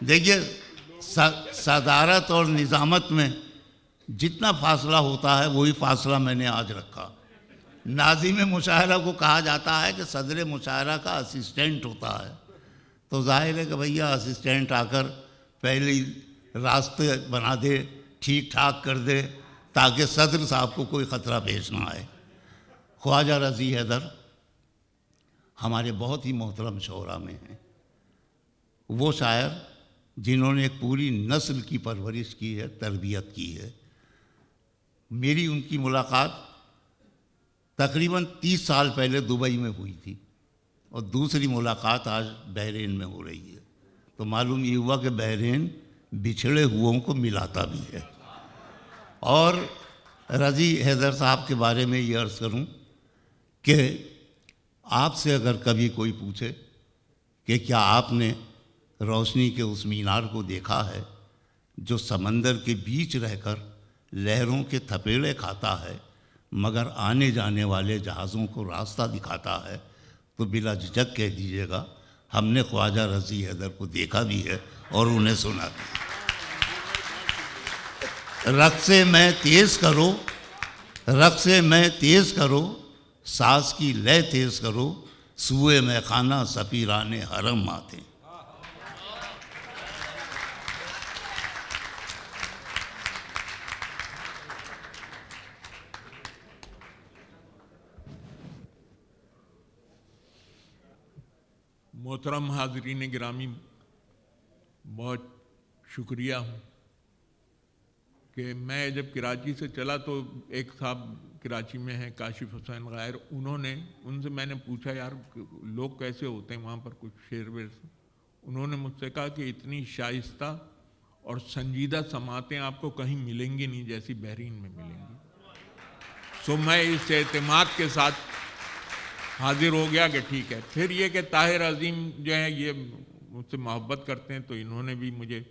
دیکھیے صدارت اور نظامت میں جتنا فاصلہ ہوتا ہے وہی فاصلہ میں نے آج رکھا۔ ناظم مشاعرہ کو کہا جاتا ہے کہ صدر مشاعرہ کا اسسٹنٹ ہوتا ہے، تو ظاہر ہے کہ بھیا اسسٹنٹ آ کر پہلے راستے بنا دے، ٹھیک ٹھاک کر دے تاکہ صدر صاحب کو کوئی خطرہ پیش نہ آئے۔ خواجہ رضی حیدر ہمارے بہت ہی محترم شعراء میں ہیں، وہ شاعر جنہوں نے ایک پوری نسل کی پرورش کی ہے، تربیت کی ہے۔ میری ان کی ملاقات تقریباً 30 سال پہلے دبئی میں ہوئی تھی، اور دوسری ملاقات آج بحرین میں ہو رہی ہے، تو معلوم یہ ہوا کہ بحرین بچھڑے ہوئوں کو ملاتا بھی ہے۔ اور رضی حیدر صاحب کے بارے میں یہ عرض کروں کہ آپ سے اگر کبھی کوئی پوچھے کہ کیا آپ نے روشنی کے اس مینار کو دیکھا ہے جو سمندر کے بیچ رہ کر لہروں کے تھپیڑے کھاتا ہے مگر آنے جانے والے جہازوں کو راستہ دکھاتا ہے، تو بلا جھجک کہہ دیجیے گا ہم نے خواجہ رضی حیدر کو دیکھا بھی ہے اور انہیں سنا بھی ہے۔ رقص میں تیز کرو، رقص میں تیز کرو، ساز کی لے تیز کرو، سوئے میں خانہ سفیران حرم آتے۔ محترم حاضرین گرامی، بہت شکریہ کہ میں جب کراچی سے چلا تو ایک صاحب کراچی میں ہیں کاشف حسین غائر، ان سے میں نے پوچھا یار لوگ کیسے ہوتے ہیں وہاں پر، کچھ شعر ویر سے، انہوں نے مجھ سے کہا کہ اتنی شائستہ اور سنجیدہ سماعتیں آپ کو کہیں ملیں گی نہیں جیسی بحرین میں ملیں گی۔ سو میں اس اعتماد کے ساتھ حاضر ہو گیا کہ ٹھیک ہے۔ پھر یہ کہ طاہر عظیم جو ہیں یہ مجھ سے محبت کرتے ہیں، تو انہوں نے بھی مجھے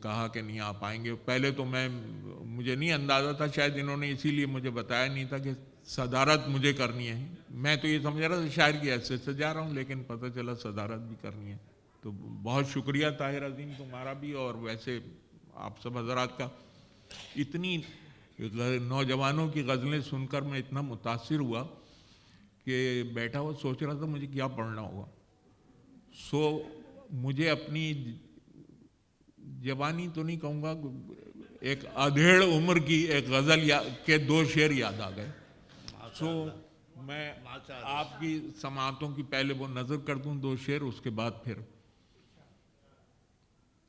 کہا کہ نہیں آپ آئیں گے۔ پہلے تو مجھے نہیں اندازہ تھا، شاید انہوں نے اسی لیے مجھے بتایا نہیں تھا کہ صدارت مجھے کرنی ہے۔ میں تو یہ سمجھ رہا تھا شاعر کی حیثیت سے جا رہا ہوں، لیکن پتہ چلا صدارت بھی کرنی ہے۔ تو بہت شکریہ طاہر عظیم تمہارا بھی، اور ویسے آپ سب حضرات کا۔ اتنی نوجوانوں کی غزلیں سن کر میں اتنا متاثر ہوا کہ بیٹھا ہوا سوچ رہا تھا مجھے کیا پڑھنا ہوگا۔ مجھے اپنی جوانی تو نہیں کہوں گا، ایک ادھیڑ عمر کی ایک غزل کے 2 شعر یاد آ گئے۔ میں آپ کی سماعتوں کی پہلے وہ نظر کر دوں 2 شعر، اس کے بعد پھر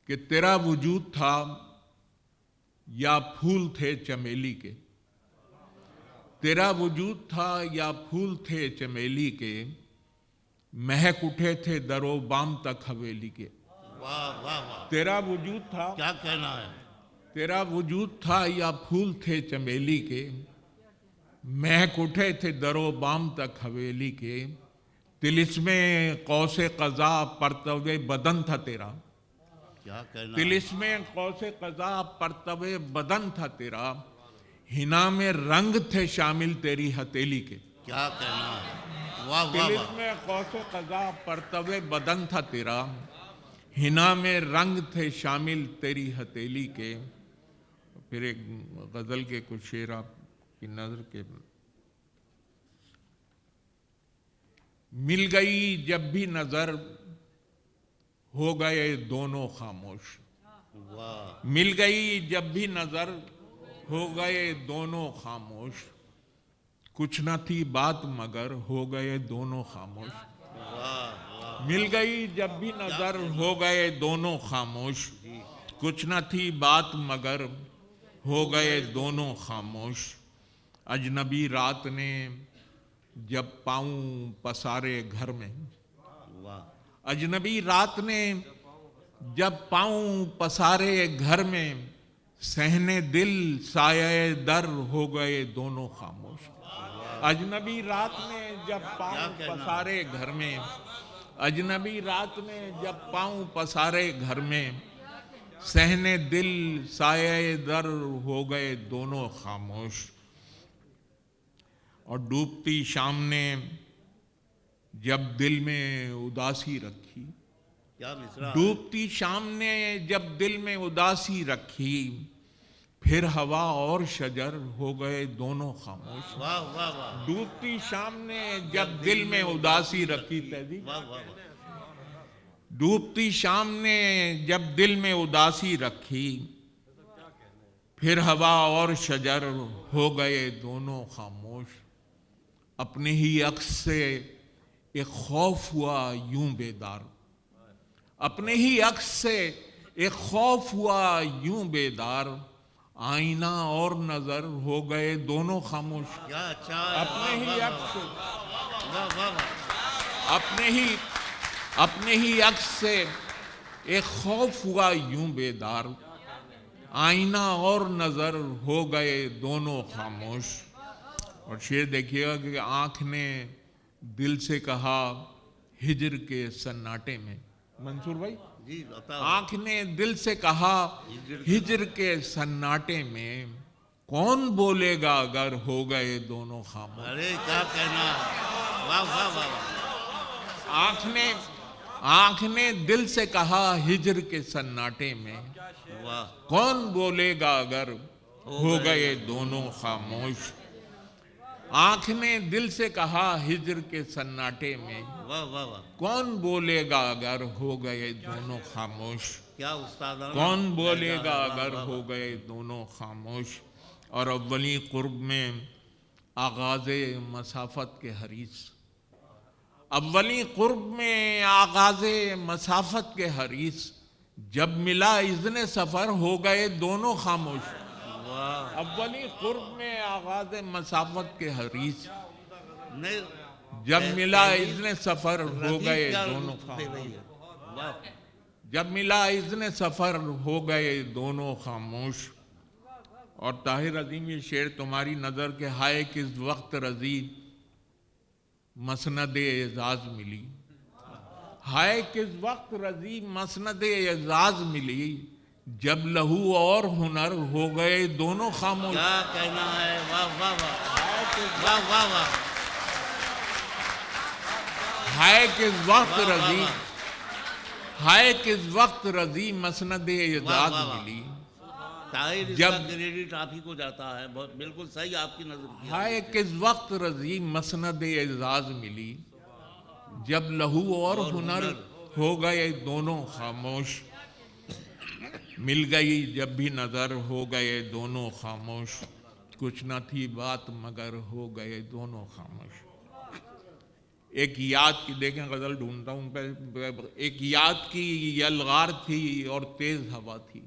کہ تیرا وجود تھا یا پھول تھے چمیلی کے، تیرا وجود تھا یا پھول تھے چمیلی کے، مہک اٹھے تھے در و بام تک حویلی کے۔ واہ واہ واہ، تیرا وجود تھا، کیا کہنا ہے۔ تیرا وجود تھا یا پھول تھے چمیلی کے، مہک اٹھے تھے در و بام تک حویلی کے، طلسم قوس قزا پرتو بدن تھا تیرا، کیا کہنا ہے۔ طلسم قوس قزا پرتو بدن تھا تیرا، حنا میں رنگ تھے شامل تیری ہتھیلی کے۔ کیا کہنا ہے، واہ واہ واہ۔ طلسم قوس قزا پرتو بدن تھا تیرا، حنا میں رنگ تھے شامل تیری ہتھیلی کے۔ پھر ایک غزل کے کچھ شعر آپ کی نظر کے۔ مل گئی جب بھی نظر ہو گئے دونوں خاموش، واہ، مل گئی جب بھی نظر ہو گئے دونوں خاموش، کچھ نہ تھی بات مگر ہو گئے دونوں خاموش، مل گئی جب بھی نظر ہو گئے دونوں خاموش، کچھ نہ تھی بات مگر ہو گئے دونوں خاموش، اجنبی رات نے جب پاؤں پسارے گھر میں، اجنبی رات نے جب پاؤں پسارے گھر میں، صحن دل سایہ در ہو گئے دونوں خاموش، اجنبی رات نے جب پاؤں پسارے گھر میں، اجنبی رات نے جب پاؤں پسارے گھر میں، صحن دل سایہ در ہو گئے دونوں خاموش۔ اور ڈوبتی شام نے جب دل میں اداسی رکھی، کیا مصرع ہے؟ ڈوبتی شام نے جب دل میں اداسی رکھی، پھر ہوا اور شجر ہو گئے دونوں خاموش۔ واہ واہ واہ، ڈوبتی شام نے جب دل میں اداسی رکھی، تہذیب، واہ واہ واہ، ڈوبتی شام نے جب دل میں اداسی رکھی، پھر ہوا اور شجر ہو گئے دونوں خاموش۔ اپنے ہی عکس سے ایک خوف ہوا یوں بیدار، اپنے ہی عکس سے ایک خوف ہوا یوں بیدار، آئینہ اور نظر ہو گئے دونوں خاموش۔ کیا اچھا ہے، اپنے ہی عکس سے، واہ واہ واہ، اپنے ہی عکس سے ایک خوف ہوا یوں بیدار، آئینہ اور نظر ہو گئے دونوں خاموش۔ اور شعر دیکھیے گا کہ آنکھ نے دل سے کہا ہجر کے سناٹے میں، منصور بھائی، جی بتاؤ، آنکھ نے دل سے کہا ہجر کے سناٹے میں، کون بولے گا اگر ہو گئے دونوں خاموش۔ ارے کیا کہنا ہے، واہ واہ واہ واہ، آنکھ نے دل سے کہا ہجر کے سناٹے میں، واہ، کون بولے گا اگر ہو گئے دونوں خاموش۔ آنکھ نے دل سے کہا ہجر کے سناٹے میں، واہ واہ واہ، کون بولے گا اگر ہو گئے دونوں خاموش۔ کیا استادانہ، کون بولے گا اگر ہو گئے دونوں خاموش۔ اور اولی قرب میں آغاز مسافت کے حریص، اولی قرب میں آغاز مسافت کے حریص، جب ملا اذن سفر ہو گئے دونوں خاموش۔ واہ، اولی قرب میں آغاز مسافت کے حریص، نہیں جب ملا اذن سفر ہو گئے کیا دونوں لطف دے خاموش۔ رہی ہے، واہ، جب ملا اذن سفر ہو گئے دونوں خاموش۔ اور طاہر عظیم یہ شعر تمہاری نظر کے ہائے کس وقت رضی مسند اعزاز ملی، ہائے کس وقت رضی مسند اعزاز ملی، جب لہو اور ہنر ہو گئے دونوں خاموش۔ کیا کہنا ہے، واہ واہ واہ، واہ واہ واہ، ہائے کس وقت واہ واہ رضی، واہ، ہائے کس وقت رضی مسند اعزاز واہ واہ واہ۔ ملی، طاہر اس جب کا کریڈٹ آپ ہی کو جاتا ہے، بہت بالکل صحیح آپ کی نظر کی ہے۔ ہائے کس وقت رضی مسند اعزاز ملی، جب لہو اور ہنر ہو گئے دونوں خاموش۔ مل گئی جب بھی نظر ہو گئے دونوں خاموش، کچھ نہ تھی بات مگر ہو گئے دونوں خاموش۔ ایک یاد کی، دیکھیں غزل ڈھونڈتا ہوں پہ، ایک یاد کی یلغار تھی اور تیز ہوا تھی،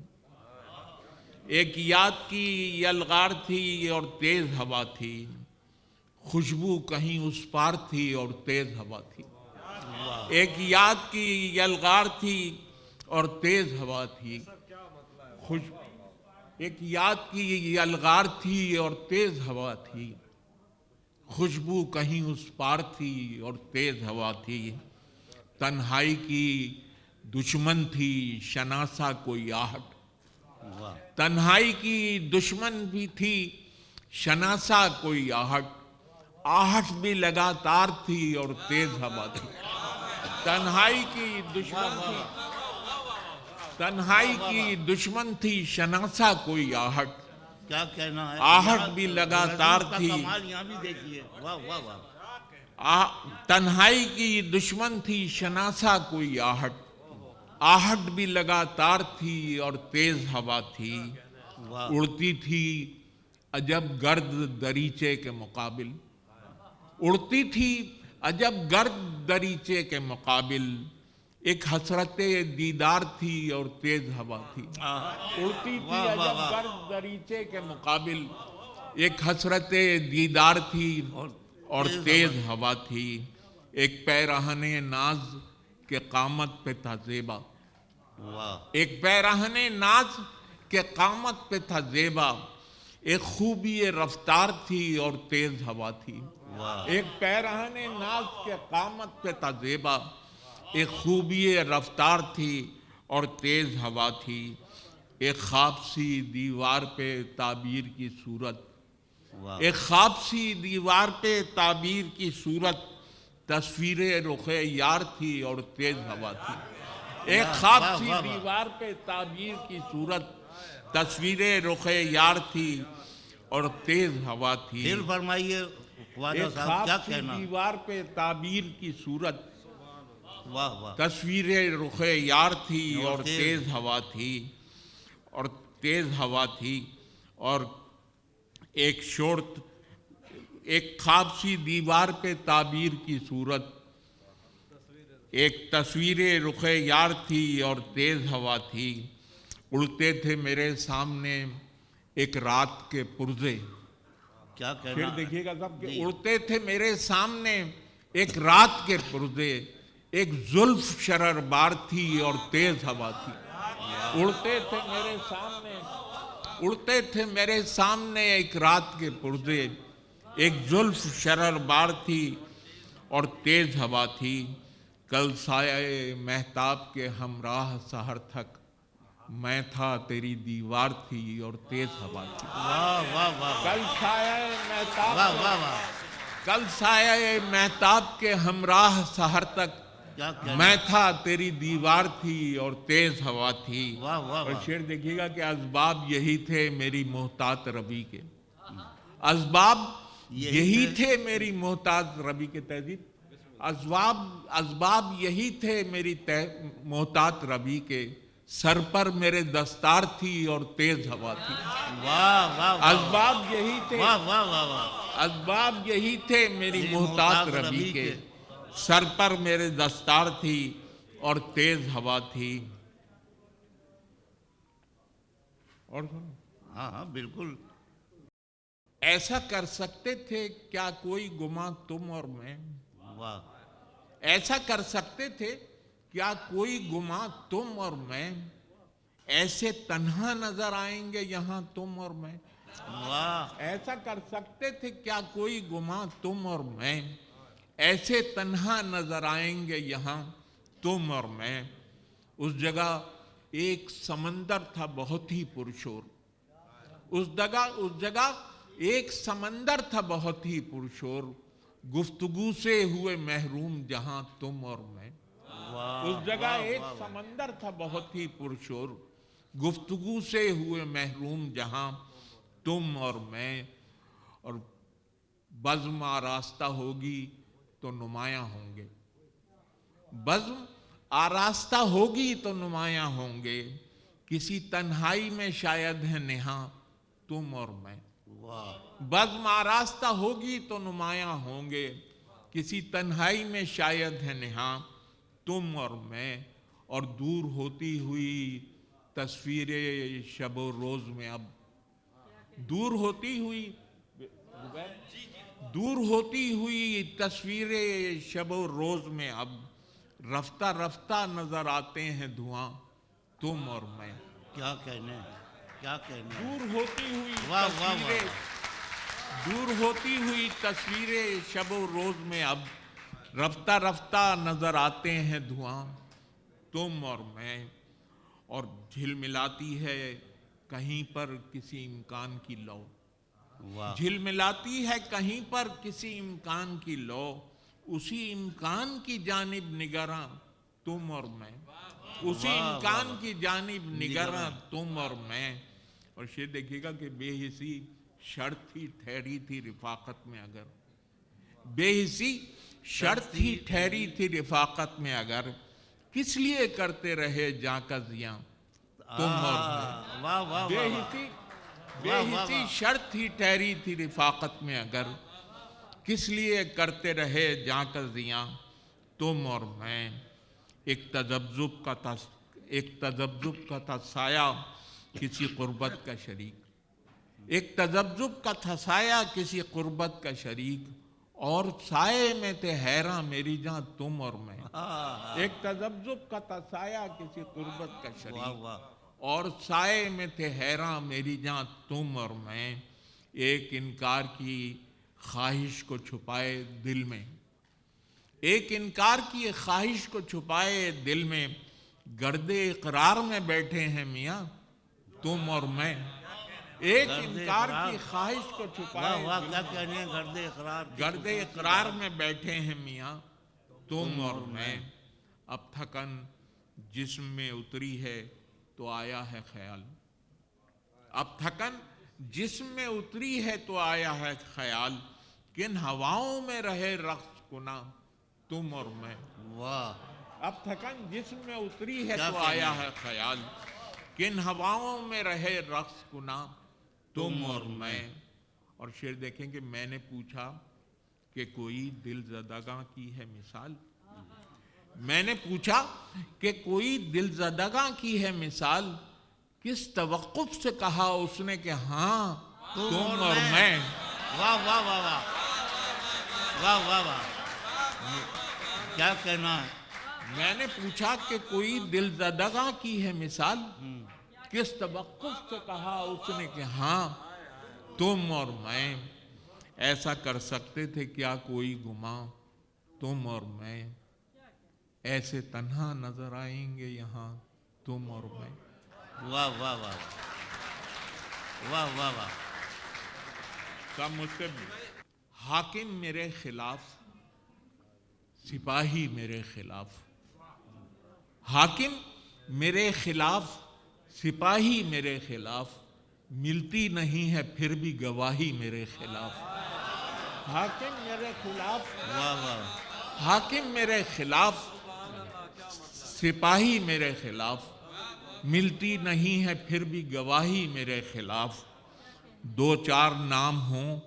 ایک یاد کی یلغار تھی اور تیز ہوا تھی، خوشبو کہیں اس پار تھی اور تیز ہوا تھی۔ ایک یاد کی یلغار تھی اور تیز ہوا تھی، ایک یاد کی یلغار تھی اور تیز ہوا تھی، خوشبو کہیں اس پار تھی اور تیز ہوا تھی، تنہائی کی دشمن تھی شناسا کوئی آہٹ، واہ، تنہائی کی دشمن بھی تھی شناسا کوئی آہٹ، آہٹ بھی لگاتار تھی اور تیز ہوا تھی، تنہائی کی دشمن تھی، تنہائی کی دشمن تھی شناسا کوئی آہٹ، کیا کہنا ہے، آہٹ بھی لگاتار کا تھی، کمال یہاں بھی دیکھیے، واہ واہ واہ، تنہائی کی دشمن تھی شناسا کوئی آہٹ، آہٹ بھی لگاتار تھی اور تیز ہوا تھی، واہ، اڑتی تھی عجب گرد دریچے کے مقابل، اڑتی تھی عجب گرد دریچے کے مقابل، ایک حسرت دیدار تھی اور تیز ہوا تھی، اڑتی تھی عجب گرد دریچے کے مقابل، ایک حسرت دیدار تھی اور تیز ہوا تھی، ایک پیرہن ناز کے قامت پہ تھا زیبا، واہ، ایک پیرہن ناز کے قامت پہ تھا زیبا، ایک خوبی رفتار تھی اور تیز ہوا تھی، واہ، ایک پیرہن ناز کے قامت پہ تھا زیبا، ایک خوبی رفتار تھی اور تیز ہوا تھی، ایک خواب سی دیوار پہ تعبیر کی صورت، واہ، ایک خواب سی دیوار پہ تعبیر کی صورت، تصویر رخ یار تھی اور تیز ہوا تھی، ایک خواب سی دیوار پہ تعبیر کی صورت، تصویریں رخ یار تھی اور تیز ہوا تھی. پھر فرمائیے خواجہ ایک صاحب خواب کیا سی کہنا. دیوار پہ تعبیر کی صورت، واہ واہ. تصویریں رخ یار تھی اور تیز ہوا تھی، اور تیز ہوا تھی. اور ایک خواب سی دیوار پہ تعبیر کی صورت، ایک تصویریں رخ یار تھی اور تیز ہوا تھی. اڑتے تھے میرے سامنے ایک رات کے پرزے. کیا پھر کہنا. دیکھیے گا صاحب کہ اڑتے تھے میرے سامنے ایک رات کے پرزے، ایک زلف شرر بار تھی اور تیز ہوا تھی. اڑتے تھے میرے سامنے، اڑتے تھے میرے سامنے ایک رات کے پرزے، ایک زلف شرر بار تھی اور تیز ہوا تھی. کل سایہ مہتاب کے ہمراہ سحر تک میں تھا تیری دیوار تھی اور تیز ہوا تھی. واہ واہ واہ. کل سایہ مہتاب، واہ واہ واہ. کل سایہ مہتاب کے ہمراہ سحر تک کیا کہنا. میں تھا تیری دیوار تھی اور تیز ہوا تھی. واہ واہ اور واہ. شعر دیکھیے گا کہ اسباب یہی تھے میری محتاط روی کے. اسباب یہی تھے میری محتاط روی کے. تہذیب اسباب یہی تھے میری محتاط روی کے. سر پر میرے دستار تھی اور تیز ہوا تھی. واہ واہ واہ. اسباب یہی تھے، واہ واہ واہ واہ. اسباب یہی تھے میری محتاط روی کے. سر پر میرے دستار تھی اور تیز ہوا تھی. اور ہاں ہاں بالکل. ایسا کر سکتے تھے کیا کوئی گما تم اور میں. واہ. ایسا کر سکتے تھے کیا کوئی گما تم اور میں. ایسے تنہا نظر آئیں گے یہاں تم اور میں. واہ. ایسا کر سکتے تھے کیا کوئی گما تم اور میں. ایسے تنہا نظر آئیں گے یہاں تم اور میں. اس جگہ ایک سمندر تھا بہت ہی پرشور. اس جگہ ایک سمندر تھا بہت ہی پرشور. گفتگو سے ہوئے محروم جہاں تم اور میں. اس جگہ ایک سمندر تھا بہت ہی پرشور. گفتگو سے ہوئے محروم جہاں تم اور میں. اور بزم آراستہ ہوگی تو نمایاں ہوں گے. بزم آراستہ ہوگی تو نمایاں ہوں گے. کسی تنہائی میں شاید ہے نہاں تم اور میں. بزم آراستہ ہوگی تو نمایاں ہوں گے. کسی تنہائی میں شاید ہے نہاں تم اور میں. اور دور ہوتی ہوئی تصویریں شب و روز میں اب، دور ہوتی ہوئی تصویریں شب و روز میں اب، رفتہ رفتہ نظر آتے ہیں دھواں تم اور میں. کیا کہنے. کیا کہنے. دور ہوتی ہوئی واہ واہ تصویریں، دور ہوتی ہوئی تصویریں شب و روز میں اب، رفتہ رفتہ نظر آتے ہیں دھواں تم اور میں. اور جھلملاتی ہے کہیں پر کسی امکان کی لو. جھلملاتی ہے کہیں پر کسی امکان کی لو. اسی امکان کی جانب نگراں تم اور میں. اسی امکان کی جانب نگراں تم اور میں. اور شعر دیکھیے گا کہ بے حسی شرط ہی ٹھہری تھی رفاقت میں اگر. بے حسی شرط ہی ٹھہری تھی رفاقت میں اگر. کس لیے کرتے رہے جاں کا زیاں تم اور میں. واہ واہ. بے حسی شرط ہی ٹھہری تھی رفاقت میں اگر. کس لیے کرتے رہے جاں کا زیاں تم اور میں. ایک تذبذب کا تھا سایہ کسی قربت کا شریک. ایک تذبذب کا تھا سایہ کسی قربت کا شریک. اور سائے میں تھے حیراں میری جاں تم اور میں. ایک تذبذب کا تھا سایہ کسی قربت کا شریک. اور سائے میں تھے حیراں میری جاں تم اور میں. ایک انکار کی خواہش کو چھپائے دل میں، ایک انکار کی خواہش کو چھپائے دل میں. گرد اقرار میں بیٹھے ہیں میاں تم اور میں. ایک انکار کی خواہش کو چھپائے گرد اقرار میں بیٹھے ہیں میاں تم اور میں. اب تھکن جسم میں اتری ہے تو آیا ہے خیال. اب تھکن جسم میں اتری ہے تو آیا ہے خیال, کن ہواؤں میں رہے رقص کنا تم اور میں. واہ اب تھکن جسم میں اتری ہے کیا تو کہنا آیا ہے. ہے خیال, کن ہواؤں میں رہے رقص کنا تم اور میں. اور شعر دیکھیں کہ میں نے پوچھا کہ کوئی دل زدگاں کی ہے مثال. میں نے پوچھا کہ کوئی دل زدگاں کی ہے مثال, کس توقف سے کہا اس نے کہ ہاں تم اور میں. واہ واہ واہ واہ واہ واہ واہ, کیا کہنا ہے. میں نے پوچھا کہ کوئی دل زدگاں کی ہے مثال, کس توقف سے کہا اس نے کہ ہاں تم اور میں. ایسا کر سکتے تھے کیا کوئی گماں تم اور میں, ایسے تنہا نظر آئیں گے یہاں تم اور میں. واہ واہ واہ واہ واہ واہ. کب مجھ سے حاکم میرے خلاف سپاہی میرے خلاف, حاکم میرے خلاف سپاہی میرے خلاف, ملتی نہیں ہے پھر بھی گواہی میرے خلاف. حاکم میرے خلاف, واہ واہ حاکم میرے خلاف سپاہی میرے خلاف, ملتی نہیں ہے پھر بھی گواہی میرے خلاف. دو چار نام ہوں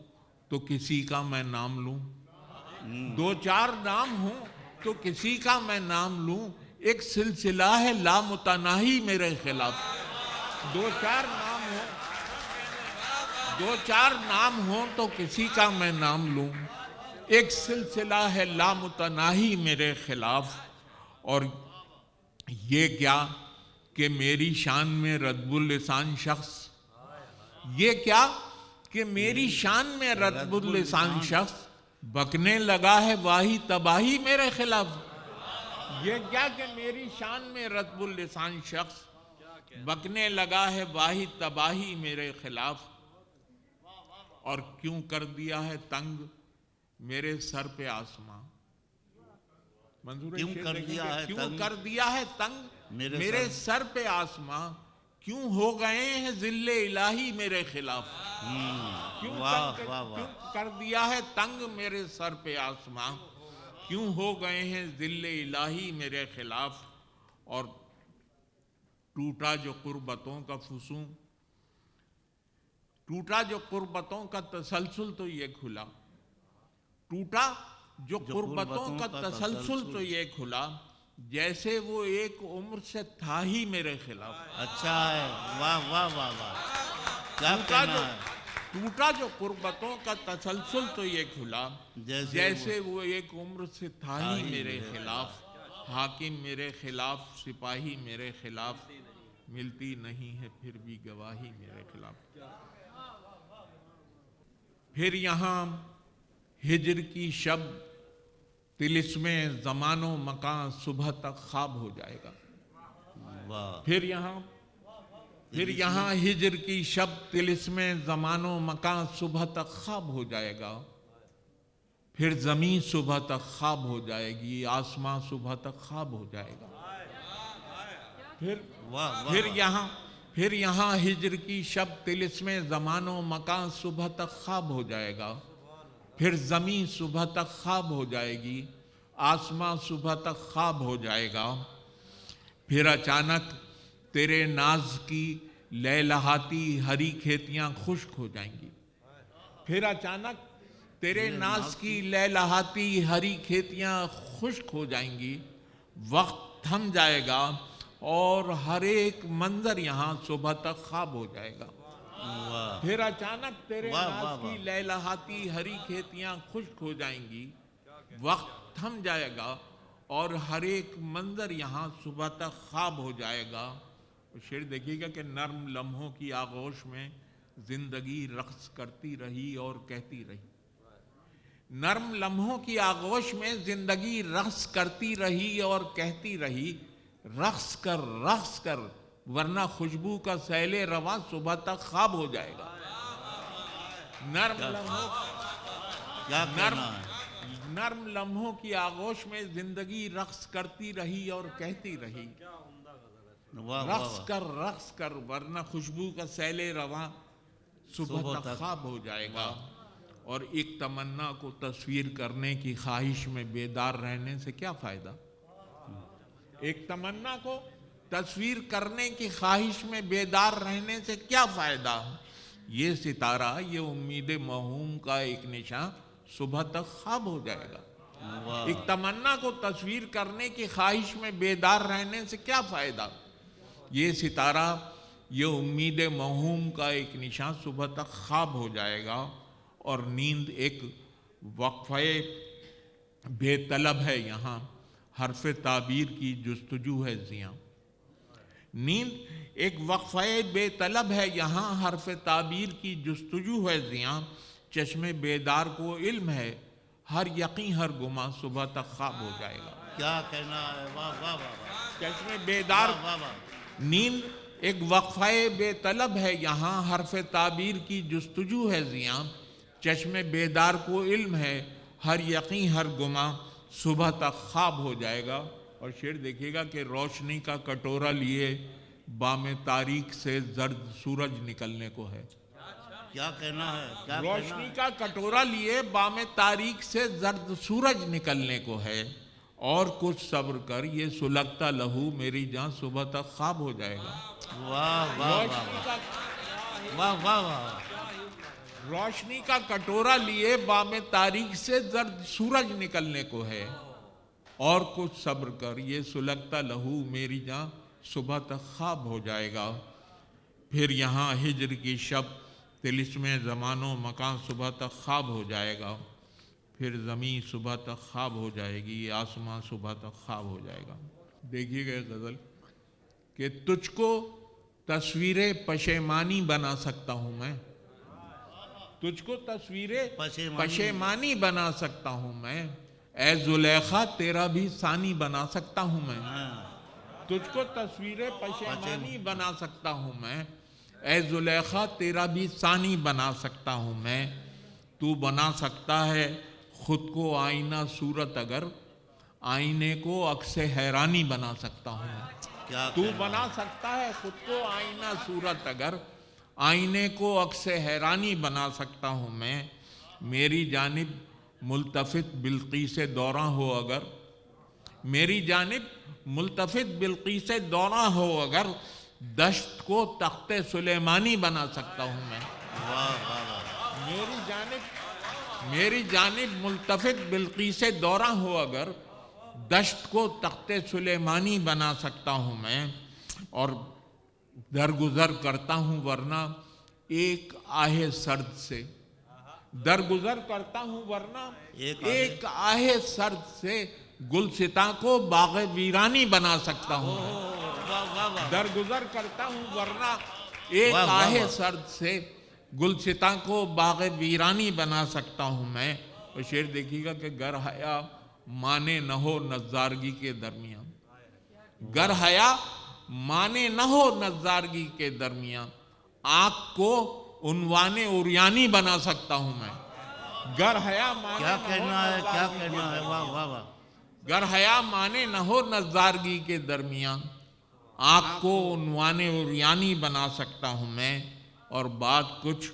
تو کسی کا میں نام لوں, دو چار نام ہوں تو کسی کا میں نام لوں, ایک سلسلہ ہے لامتناہی میرے خلاف. دو چار نام ہوں, دو چار نام ہوں تو کسی کا میں نام لوں, ایک سلسلہ ہے لامتناہی میرے خلاف. اور یہ کیا کہ میری شان میں ردب اللسان شخص, یہ کیا کہ میری شان میں ردب اللسان شخص, بکنے لگا ہے واہی تباہی میرے خلاف. یہ کیا کہ میری شان میں ردب اللسان شخص, بکنے لگا ہے واہی تباہی میرے خلاف. اور کیوں کر دیا ہے تنگ میرے سر پہ آسماں, منظور کیوں شعر کر دیکھیں دیا کہ ہے کیوں تنگ کر دیا ہے تنگ میرے سر پہ آسماں, کیوں ہو گئے ہیں ذل الہی میرے خلاف. کیوں واہ واہ واہ. کیوں کر دیا ہے تنگ میرے سر پہ آسماں, کیوں ہو گئے ہیں ذل الہی میرے خلاف. اور ٹوٹا جو قربتوں کا فسوں, ٹوٹا جو قربتوں کا تسلسل تو یہ کھلا, ٹوٹا جو قربتوں کا تسلسل تو یہ کھلا, جیسے وہ ایک عمر سے تھا ہی میرے خلاف. اچھا ہے. واہ واہ واہ واہ, کیا کہنا ہے. ٹوٹا جو قربتوں کا تسلسل تو یہ کھلا, جیسے وہ ایک عمر سے تھا ہی میرے خلاف. حاکم میرے خلاف سپاہی میرے خلاف, ملتی نہیں ہے پھر بھی گواہی میرے خلاف. پھر یہاں ہجر کی شب طلسم زمان و مکان صبح تک خواب ہو جائے گا. واہ. پھر یہاں ہجر کی شب طلسم زمان و مکان صبح تک خواب ہو جائے گا. پھر زمین صبح تک خواب ہو جائے گی, آسمان صبح تک خواب ہو جائے گا. پھر یہاں ہجر کی شب طلسم زمان و مکان صبح تک خواب ہو جائے گا. پھر زمین صبح تک خواب ہو جائے گی, آسمان صبح تک خواب ہو جائے گا. پھر اچانک تیرے ناز کی لہلہاتی ہری کھیتیاں خشک ہو جائیں گی. پھر اچانک تیرے ناز کی لہلہاتی ہری کھیتیاں خشک ہو جائیں گی. وقت تھم جائے گا اور ہر ایک منظر یہاں صبح تک خواب ہو جائے گا. پھر اچانک تیرے ناز کی لہلہاتی ہری کھیتیاں خشک ہو جائیں گی, وقت تھم جائے گا اور ہر ایک منظر یہاں صبح تک خواب ہو جائے گا. شعر دیکھیے گا کہ نرم لمحوں کی آغوش میں زندگی رقص کرتی رہی اور کہتی رہی. نرم لمحوں کی آغوش میں زندگی رقص کرتی رہی اور کہتی رہی. رقص کر ورنہ خوشبو کا سیل رواں صبح تک خواب ہو جائے نرم لمحوں کی آغوش میں زندگی رقص کرتی رہی اور کہتی رہی، واہ رقص کر ورنہ خوشبو کا سیل رواں صبح تک خواب ہو جائے گا۔ اور ایک تمنا کو تصویر کرنے کی خواہش میں بیدار رہنے سے کیا فائدہ؟ ایک تمنا کو تصویر کرنے کی خواہش میں بیدار رہنے سے کیا فائدہ؟ یہ ستارہ، یہ امید موہوم کا ایک نشاں صبح تک خواب ہو جائے گا۔ ایک تمنا کو تصویر کرنے کی خواہش میں بیدار رہنے سے کیا فائدہ؟ یہ ستارہ، یہ امید موہوم کا ایک نشاں صبح تک خواب ہو جائے گا۔ اور نیند ایک وقفے بے طلب ہے یہاں، حرف تعبیر کی جستجو ہے زیاں۔ نیند ایک وقفے بے طلب ہے یہاں، حرف تعبیر کی جستجو ہے زیاں۔ چشم بیدار کو علم ہے، ہر یقین ہر گمان صبح تک خواب ہو جائے گا۔ کیا کہنا ہے، واہ واہ واہ، چشم بیدار، نیند ایک وقفے بے طلب ہے یہاں، حرف تعبیر کی جستجو ہے زیاں۔ چشم بیدار کو علم ہے، ہر یقین ہر گمان صبح تک خواب ہو جائے گا۔ اور شعر دیکھیے گا کہ روشنی کا کٹورا لیے بام تاریک سے زرد سورج نکلنے کو ہے۔ کیا کہنا ہے، کیا روشنی کا کٹورا لیے بام تاریک سے زرد سورج نکلنے کو ہے، اور کچھ صبر کر یہ سلگتا لہو میری جان صبح تک خواب ہو جائے گا۔ واہ واہ واہ واہ واہ، روشنی کا کٹورا لیے بام تاریک سے زرد سورج نکلنے کو ہے، اور کچھ صبر کر یہ سلگتا لہو میری جان صبح تک خواب ہو جائے گا۔ پھر یہاں ہجر کی شب طلسم زمان و مکان صبح تک خواب ہو جائے گا۔ پھر زمین صبح تک خواب ہو جائے گی، آسمان صبح تک خواب ہو جائے گا۔ دیکھیے گا غزل کہ تجھ کو تصویر پشیمانی بنا سکتا ہوں میں، تجھ کو تصویر پشیمانی بنا سکتا ہوں میں، اے زلیخا تیرا بھی ثانی بنا سکتا ہوں میں۔ تجھ کو تصویر پشیمانی بنا سکتا ہوں میں، اے زلیخا تیرا بھی ثانی بنا سکتا ہوں میں۔ تو بنا سکتا ہے خود کو آئینہ صورت، اگر آئینے کو عکس حیرانی بنا سکتا ہوں میں۔ تو بنا سکتا ہے خود کو آئینہ صورت، اگر آئینے کو عکس حیرانی بنا سکتا ہوں میں۔ میری جانب ملتفت بلقیس دوراں ہو اگر، میری جانب ملتفت بلقیس دوراں ہو اگر، دشت کو تخت سلیمانی بنا سکتا ہوں میں۔ میری جانب ملتفت بلقیس دوراں ہو اگر، دشت کو تخت سلیمانی بنا سکتا ہوں میں۔ اور درگزر کرتا ہوں ورنہ ایک آہ سرد سے، درگزر کرتا ہوں ورنہ ایک آہ سرد سے، گلستاں کو باغ ویرانی بنا سکتا ہوں میں۔ درگزر کرتا ہوں ورنہ ایک آہ سرد سے، گلستاں کو باغ ویرانی بنا سکتا ہوں میں۔ اور شعر دیکھیے گا کہ گر حیا مانے نہ ہو نظارگی کے درمیان، گر حیا مانے نہ ہو نظارگی کے درمیان، آنکھ کو عنوان عریانی بنا سکتا ہوں میں۔ گر حیا مانے کیا کہنا ہے، کیا کہنا ہے، واہ واہ واہ، گر حیا مانے نہ ہو نظارگی کے درمیان، آنکھ کو عنوان عریانی بنا سکتا ہوں میں۔ اور بات کچھ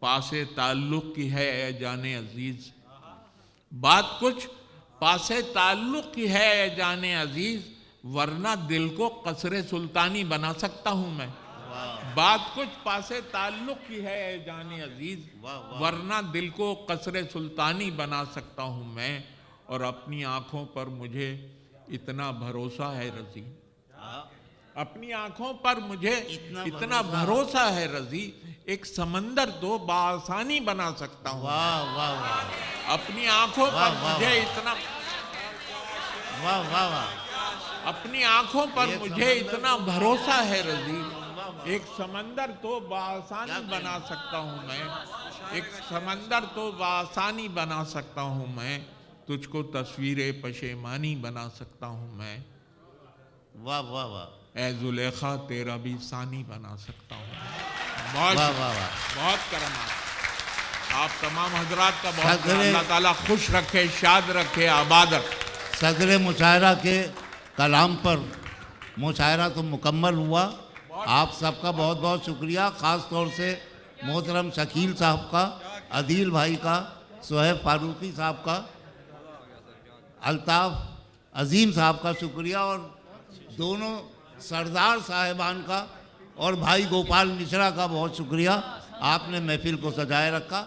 پاس تعلق کی ہے اے جان عزیز، بات کچھ پاس تعلق کی ہے اے جان عزیز، ورنہ دل کو قصر سلطانی بنا سکتا ہوں میں۔ بات کچھ پاس تعلق کی ہے اے جان عزیز، ورنہ دل کو قصر سلطانی بنا سکتا ہوں میں۔ اور اپنی آنکھوں پر مجھے اتنا بھروسہ ہے رضی، اپنی آنکھوں پر مجھے اتنا بھروسہ ہے رضی، ایک سمندر تو بآسانی بنا سکتا ہوں۔ واہ واہ واہ، اپنی آنکھوں پر مجھے اتنا، واہ واہ واہ، اپنی آنکھوں پر مجھے اتنا بھروسہ ہے رضی، ایک سمندر تو بآسانی بنا سکتا ہوں میں، ایک سمندر تو بآسانی بنا سکتا ہوں میں، تجھ کو تصویر پشیمانی بنا سکتا ہوں میں۔ واہ واہ واہ، اے زلیخا تیرا بھی ثانی بنا سکتا ہوں۔ واہ واہ واہ، بہت کرم آپ۔ آپ تمام حضرات کا بہت صدر- اللہ تعالیٰ خوش رکھے، شاد رکھے، آباد رکھے. صدر مشاعرہ کے کلام پر مشاعرہ تو مکمل ہوا. آپ سب کا بہت بہت شکریہ، خاص طور سے محترم شکیل صاحب کا، عدیل بھائی کا، صہیب فاروقی صاحب کا، الطاف عظیم صاحب کا شکریہ، اور دونوں سردار صاحبان کا اور بھائی گوپال مشرا کا بہت شکریہ. آپ نے محفل کو سجائے رکھا.